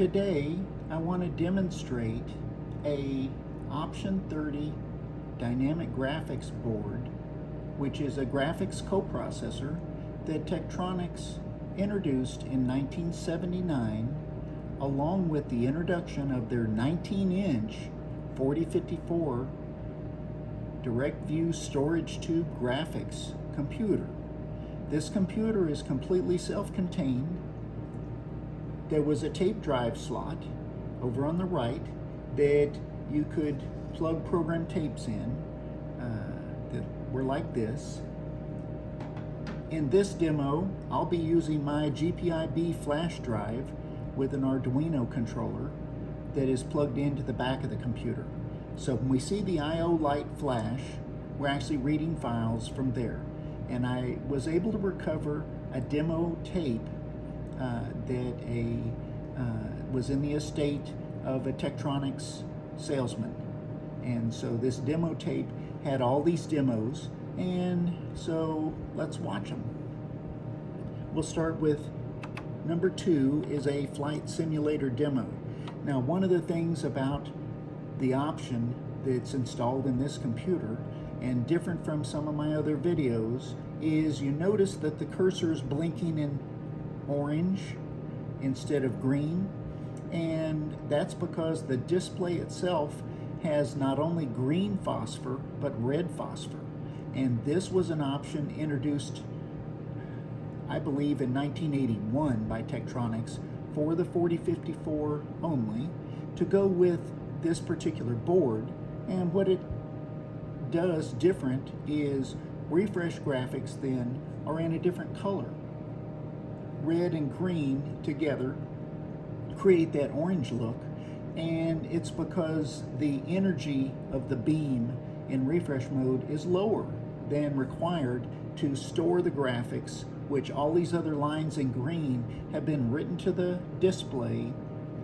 Today, I want to demonstrate a Option 30 Dynamic Graphics board, which is a graphics coprocessor that Tektronix introduced in 1979, along with the introduction of their 19-inch 4054 direct view storage tube graphics computer. This computer is completely self-contained. There was a tape drive slot over on the right that you could plug program tapes in that were like this. In this demo, I'll be using my GPIB Flash Drive with an Arduino controller that is plugged into the back of the computer. So when we see the I/O light flash, we're actually reading files from there. And I was able to recover a demo tape that was in the estate of a Tektronix salesman. And so this demo tape had all these demos, and so let's watch them. We'll start with number 2 is a flight simulator demo. Now, one of the things about the option that's installed in this computer, and different from some of my other videos, is you notice that the cursor is blinking in orange instead of green, and that's because the display itself has not only green phosphor but red phosphor. And this was an option introduced, I believe, in 1981 by Tektronix for the 4054 only, to go with this particular board. And what it does different is refresh graphics then are in a different color. Red and green together create that orange look, and it's because the energy of the beam in refresh mode is lower than required to store the graphics, which all these other lines in green have been written to the display,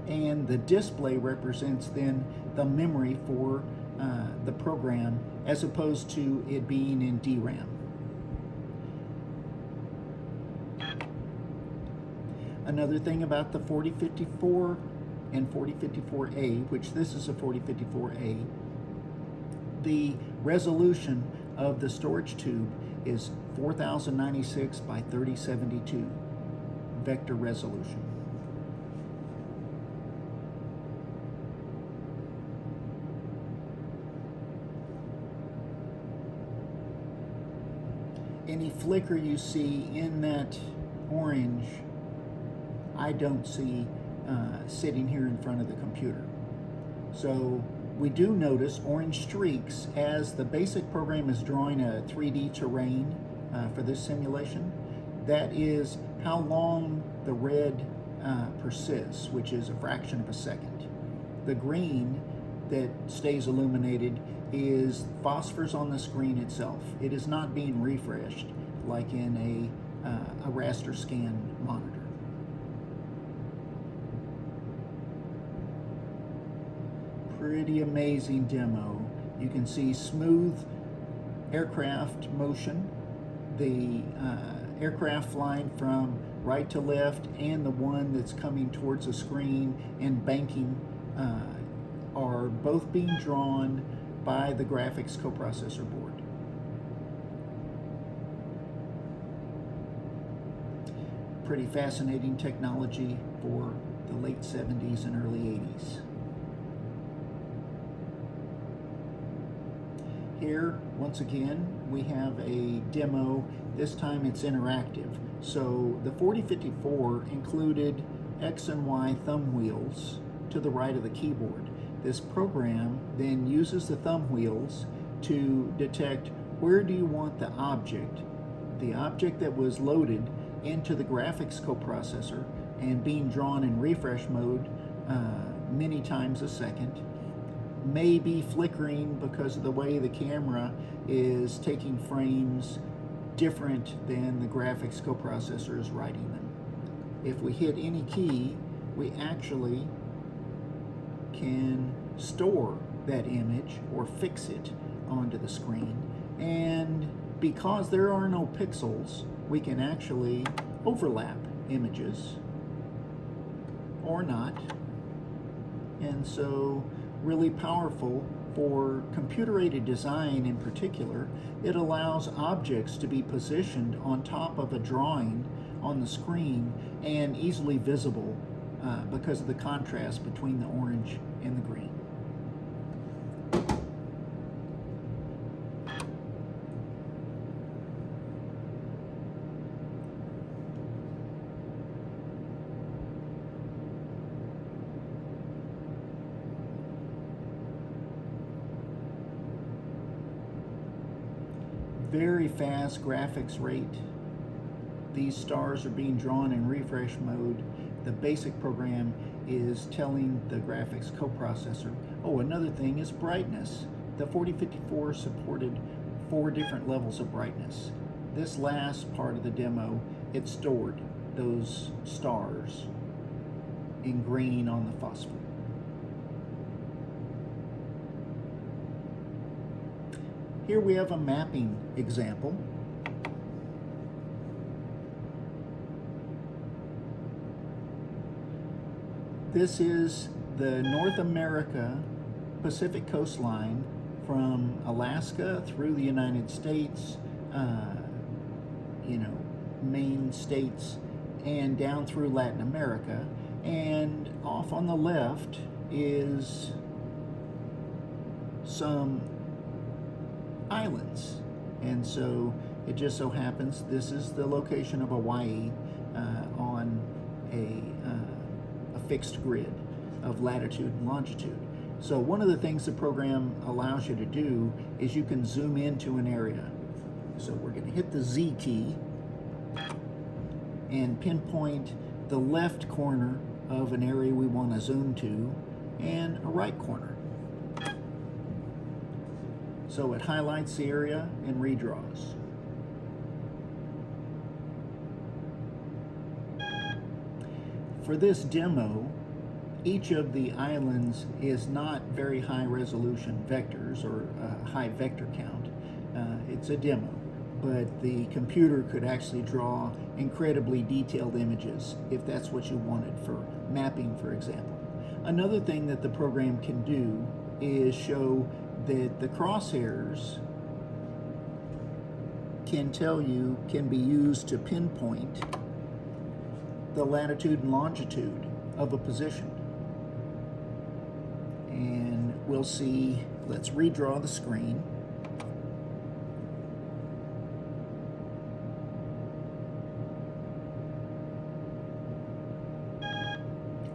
and the display represents then the memory for the program, as opposed to it being in DRAM. Another thing about the 4054 and 4054A, which this is a 4054A, the resolution of the storage tube is 4096 by 3072 vector resolution. Any flicker you see in that orange, I don't see sitting here in front of the computer. So we do notice orange streaks as the basic program is drawing a 3D terrain for this simulation. That is how long the red persists, which is a fraction of a second. The green that stays illuminated is phosphors on the screen itself. It is not being refreshed like in a raster scan monitor. Pretty amazing demo. You can see smooth aircraft motion, the aircraft flying from right to left and the one that's coming towards the screen and banking are both being drawn by the graphics coprocessor board. Pretty fascinating technology for the late 70s and early 80s. Here, once again, we have a demo. This time it's interactive. So the 4054 included X and Y thumb wheels to the right of the keyboard. This program then uses the thumb wheels to detect where do you want the object that was loaded into the graphics coprocessor and being drawn in refresh mode many times a second, may be flickering because of the way the camera is taking frames different than the graphics coprocessor is writing them. If we hit any key, we actually can store that image or fix it onto the screen. And because there are no pixels, we can actually overlap images or not. and so really powerful for computer-aided design in particular. It allows objects to be positioned on top of a drawing on the screen and easily visible because of the contrast between the orange and the green. Very fast graphics rate. These stars are being drawn in refresh mode. The basic program is telling the graphics coprocessor. Oh, another thing is brightness. The 4054 supported 4 different levels of brightness. This last part of the demo, it stored those stars in green on the phosphor. Here we have a mapping example. This is the North America Pacific coastline from Alaska through the United States, main states, and down through Latin America. And off on the left is some islands, and so it just so happens this is the location of Hawaii on a fixed grid of latitude and longitude. So one of the things the program allows you to do is you can zoom into an area. So we're going to hit the Z key and pinpoint the left corner of an area we want to zoom to and a right corner. So it highlights the area and redraws. For this demo, each of the islands is not very high resolution vectors or high vector count. It's a demo, but the computer could actually draw incredibly detailed images if that's what you wanted for mapping, for example. Another thing that the program can do is show that the crosshairs can be used to pinpoint the latitude and longitude of a position. And we'll see, let's redraw the screen.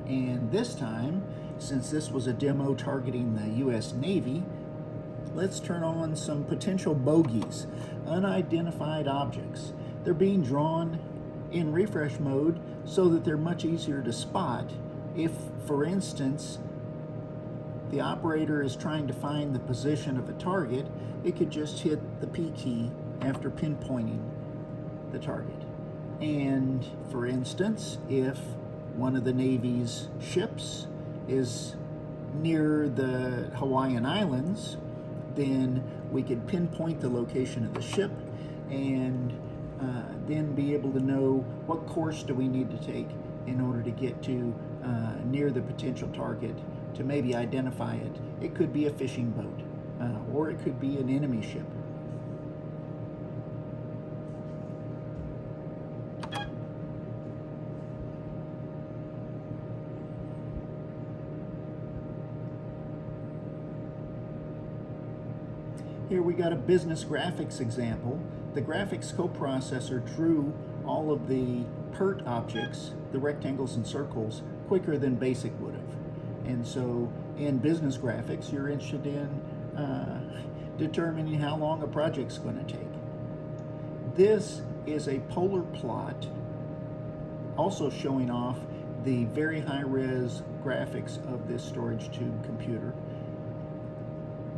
And this time, since this was a demo targeting the US Navy, let's turn on some potential bogeys, unidentified objects. They're being drawn in refresh mode so that they're much easier to spot. If, for instance, the operator is trying to find the position of a target, it could just hit the P key after pinpointing the target. And for instance, if one of the Navy's ships is near the Hawaiian Islands, then we could pinpoint the location of the ship and then be able to know what course do we need to take in order to get to near the potential target to maybe identify it. It could be a fishing boat or it could be an enemy ship. Here we got a business graphics example. The graphics coprocessor drew all of the PERT objects, the rectangles and circles, quicker than BASIC would have. And so in business graphics, you're interested in determining how long a project's going to take. This is a polar plot, also showing off the very high-res graphics of this storage tube computer.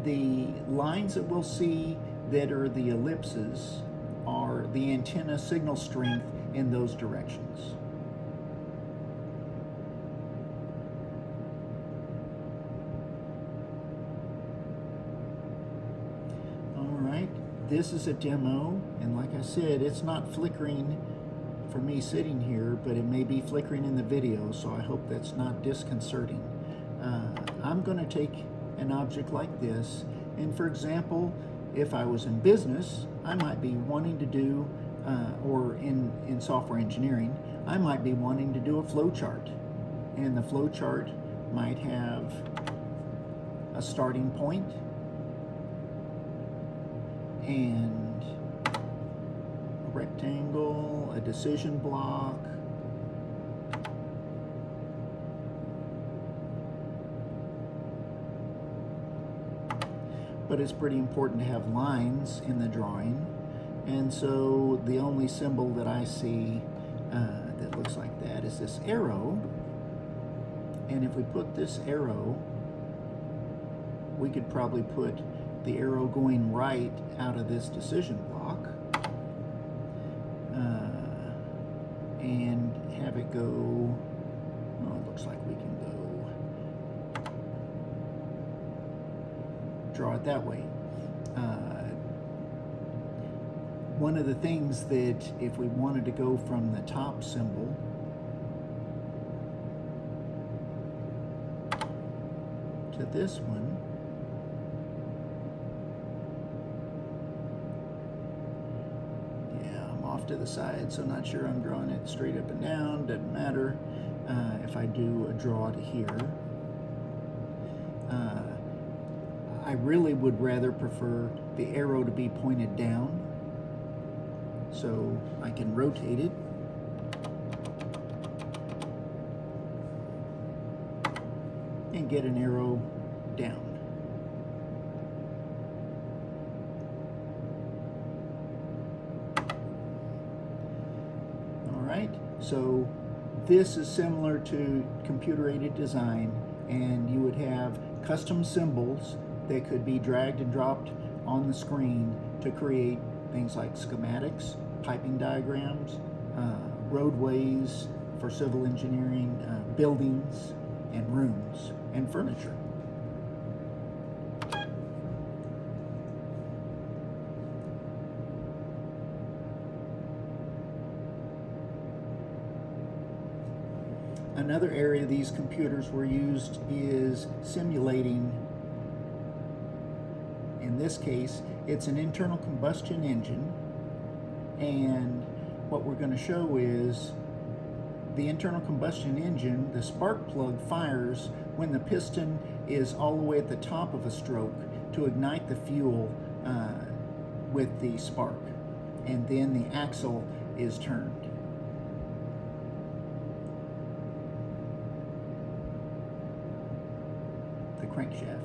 The lines that we'll see that are the ellipses are the antenna signal strength in those directions. All right, this is a demo, and like I said, it's not flickering for me sitting here, but it may be flickering in the video, so I hope that's not disconcerting. I'm going to take an object like this, and for example, if I was in business, I might be wanting to do, or in software engineering, I might be wanting to do a flow chart. And the flow chart might have a starting point and a rectangle, a decision block, but it's pretty important to have lines in the drawing. And so the only symbol that I see that looks like that is this arrow. And if we put this arrow, we could probably put the arrow going right out of this decision block and have it go, oh, it looks like we can go draw it that way. One of the things that if we wanted to go from the top symbol to this one, yeah, I'm off to the side, so not sure I'm drawing it straight up and down, doesn't matter. If I do a draw to here, I really would rather prefer the arrow to be pointed down, so I can rotate it. And get an arrow down. All right, so this is similar to computer-aided design, and you would have custom symbols that could be dragged and dropped on the screen to create things like schematics, piping diagrams, roadways for civil engineering, buildings, and rooms and furniture. Another area these computers were used is simulating. In this case, it's an internal combustion engine, and what we're going to show is the internal combustion engine, the spark plug fires when the piston is all the way at the top of a stroke to ignite the fuel with the spark, and then the axle is turned. The crankshaft.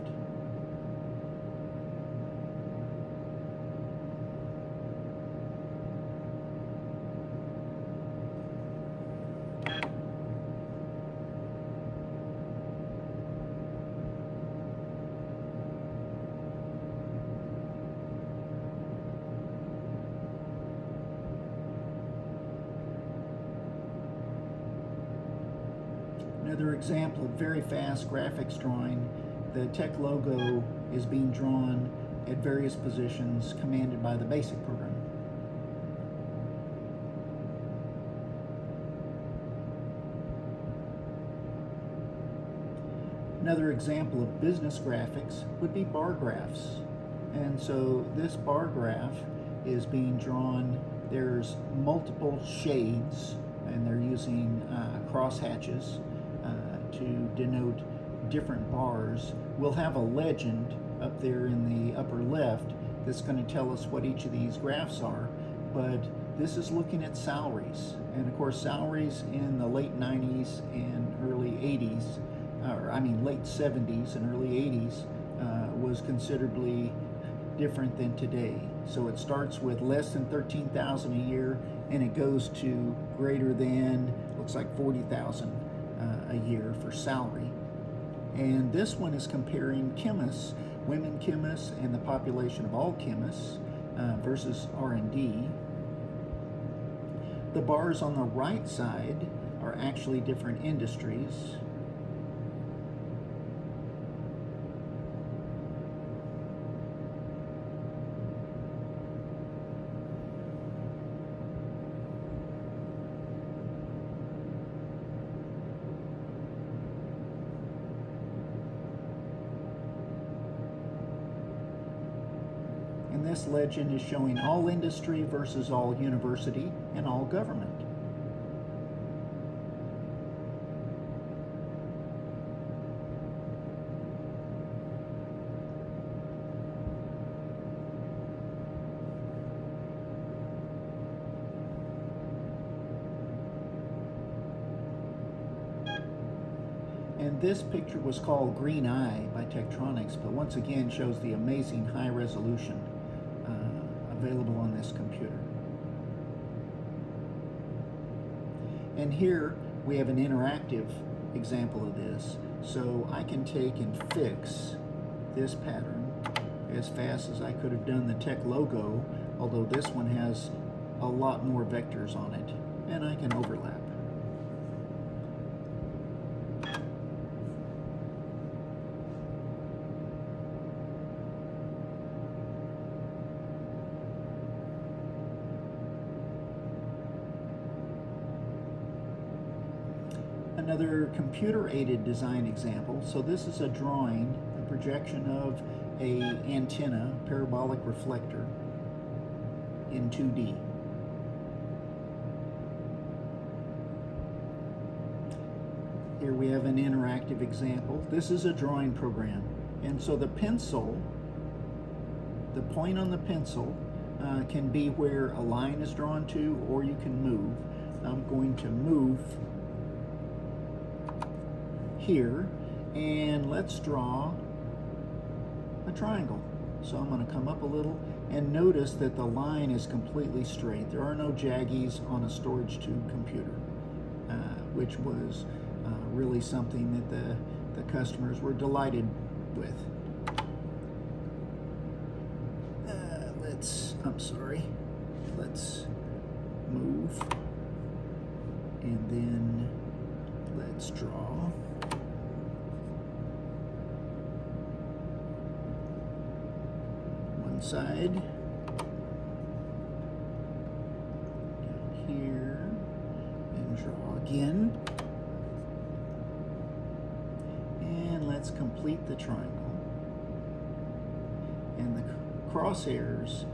Another example of very fast graphics drawing, the tech logo is being drawn at various positions commanded by the BASIC program. Another example of business graphics would be bar graphs. And so this bar graph is being drawn, there's multiple shades, and they're using crosshatches to denote different bars. We'll have a legend up there in the upper left that's going to tell us what each of these graphs are, but this is looking at salaries. And of course, salaries in the late 90s and early 80s, or I mean late 70s and early 80s, was considerably different than today. So it starts with less than $13,000 a year, and it goes to greater than, looks like $40,000 a year for salary. And this one is comparing chemists, women chemists, and the population of all chemists versus R&D. The bars on the right side are actually different industries. this legend is showing all industry versus all university and all government. And this picture was called Green Eye by Tektronix, but once again shows the amazing high resolution available on this computer. And here we have an interactive example of this, so I can take and fix this pattern as fast as I could have done the Tech logo, although this one has a lot more vectors on it, and I can overlap. Another computer-aided design example. So this is a drawing, a projection of a antenna, parabolic reflector in 2D. Here we have an interactive example. This is a drawing program. And so the pencil, the point on the pencil can be where a line is drawn to, or you can move. I'm going to move here, and let's draw a triangle. So I'm going to come up a little and notice that the line is completely straight. There are no jaggies on a storage tube computer, which was really something that the customers were delighted with. Let's move, and then let's draw. One side, down here, and draw again. And let's complete the triangle. And the crosshairs,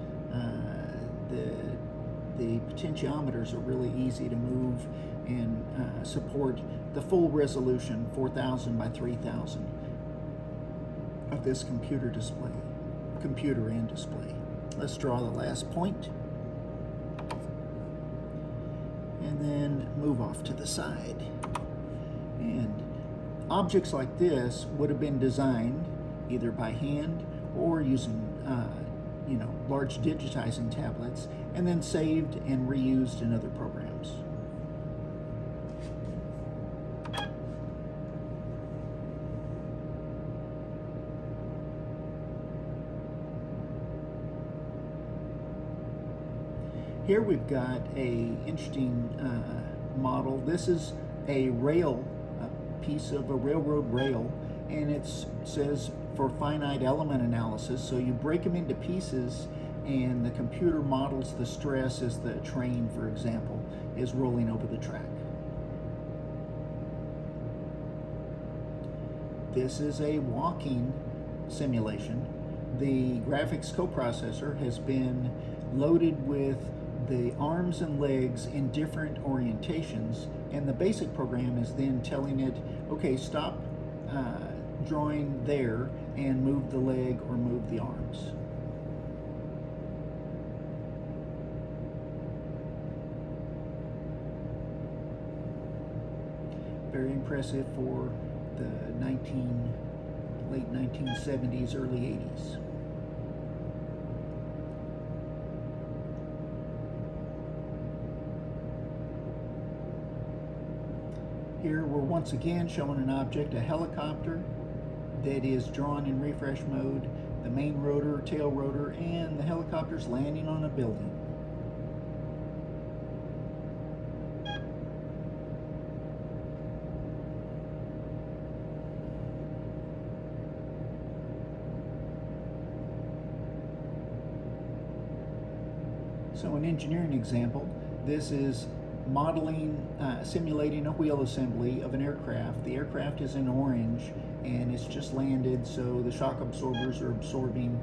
the potentiometers are really easy to move and support the full resolution 4000 by 3000 of this computer and display. Let's draw the last point and then move off to the side. And objects like this would have been designed either by hand or using large digitizing tablets, and then saved and reused in other programs. Here we've got a interesting model. This is a rail, a piece of a railroad rail, and it says for finite element analysis. So you break them into pieces, and the computer models the stress as the train, for example, is rolling over the track. This is a walking simulation. The graphics coprocessor has been loaded with the arms and legs in different orientations, and the basic program is then telling it, okay, stop drawing there and move the leg or move the arms. Very impressive for the late 1970s, early 80s. Here we're once again showing an object, a helicopter, that is drawn in refresh mode, the main rotor, tail rotor, and the helicopter's landing on a building. So an engineering example, this is modeling, simulating a wheel assembly of an aircraft. The aircraft is in orange and it's just landed, so the shock absorbers are absorbing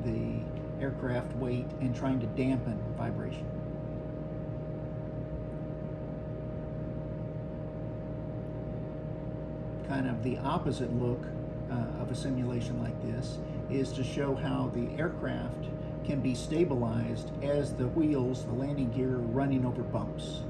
the aircraft weight and trying to dampen vibration. Kind of the opposite look of a simulation like this is to show how the aircraft can be stabilized as the wheels, the landing gear, are running over bumps.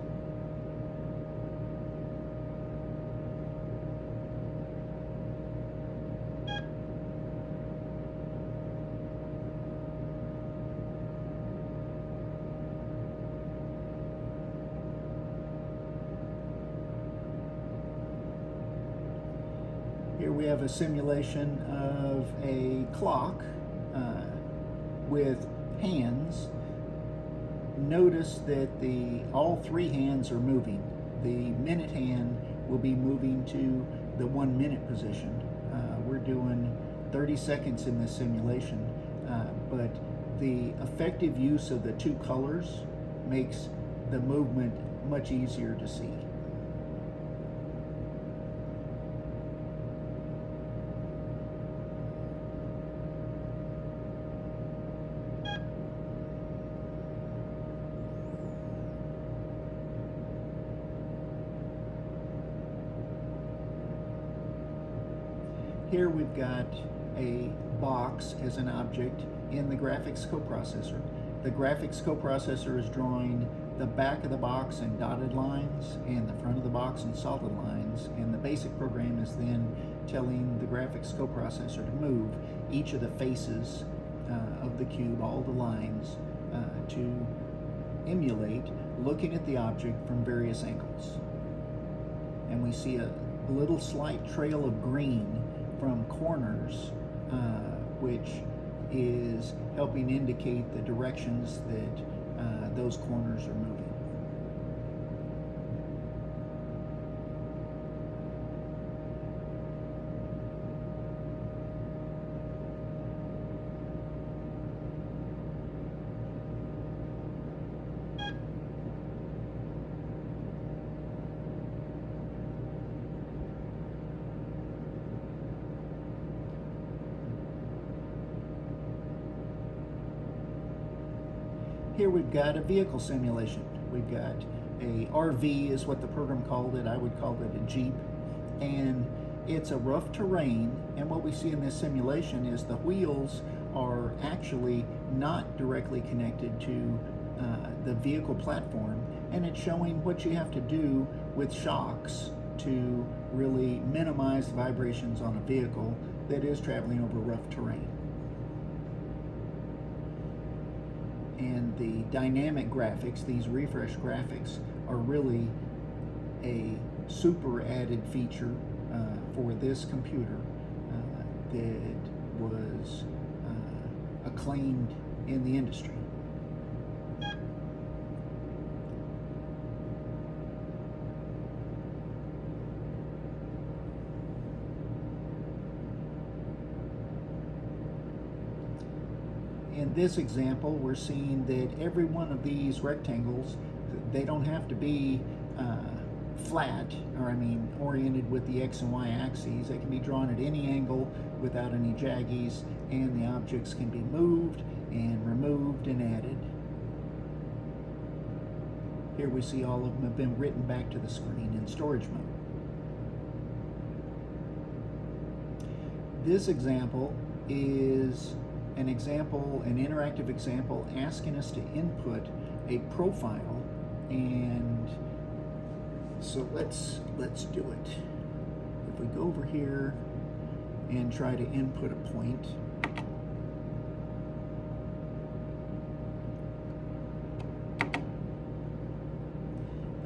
Here we have a simulation of a clock with hands. Notice that all three hands are moving. The minute hand will be moving to the 1 minute position. We're doing 30 seconds in this simulation, but the effective use of the two colors makes the movement much easier to see. Here we've got a box as an object in the graphics coprocessor. The graphics coprocessor is drawing the back of the box in dotted lines and the front of the box in solid lines, and the basic program is then telling the graphics coprocessor to move each of the faces of the cube, all the lines, to emulate looking at the object from various angles. And we see a little slight trail of green from corners, which is helping indicate the directions that those corners are moving. Here we've got a vehicle simulation. We've got a RV is what the program called it. I would call it a Jeep. And it's a rough terrain, and what we see in this simulation is the wheels are actually not directly connected to the vehicle platform, and it's showing what you have to do with shocks to really minimize the vibrations on a vehicle that is traveling over rough terrain. And the dynamic graphics, these refresh graphics, are really a super added feature for this computer that was acclaimed in the industry. In this example, we're seeing that every one of these rectangles, they don't have to be flat, or oriented with the X and Y axes. They can be drawn at any angle without any jaggies, and the objects can be moved and removed and added. Here we see all of them have been written back to the screen in storage mode. This example is an interactive example asking us to input a profile, and so let's do it. If we go over here and try to input a point,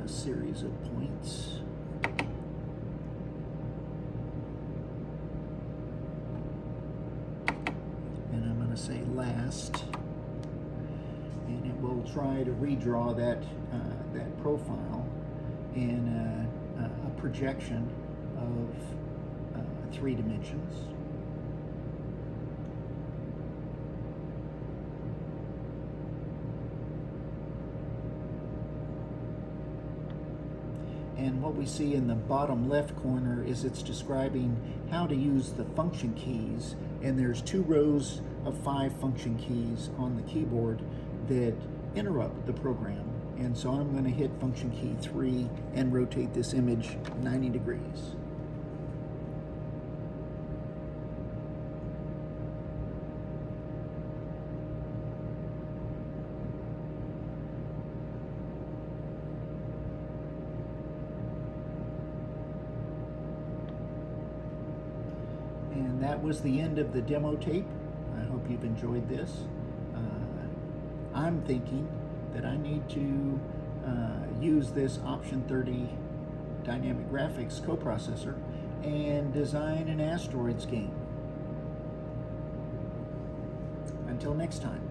a series of points. Say last, and it will try to redraw that profile in a projection of 3 dimensions. And what we see in the bottom left corner is it's describing how to use the function keys. And there's 2 rows of 5 function keys on the keyboard that interrupt the program. And so I'm going to hit function key 3 and rotate this image 90 degrees. And that was the end of the demo tape. I hope you've enjoyed this. I'm thinking that I need to use this Option 30 Dynamic Graphics coprocessor and design an asteroids game. Until next time.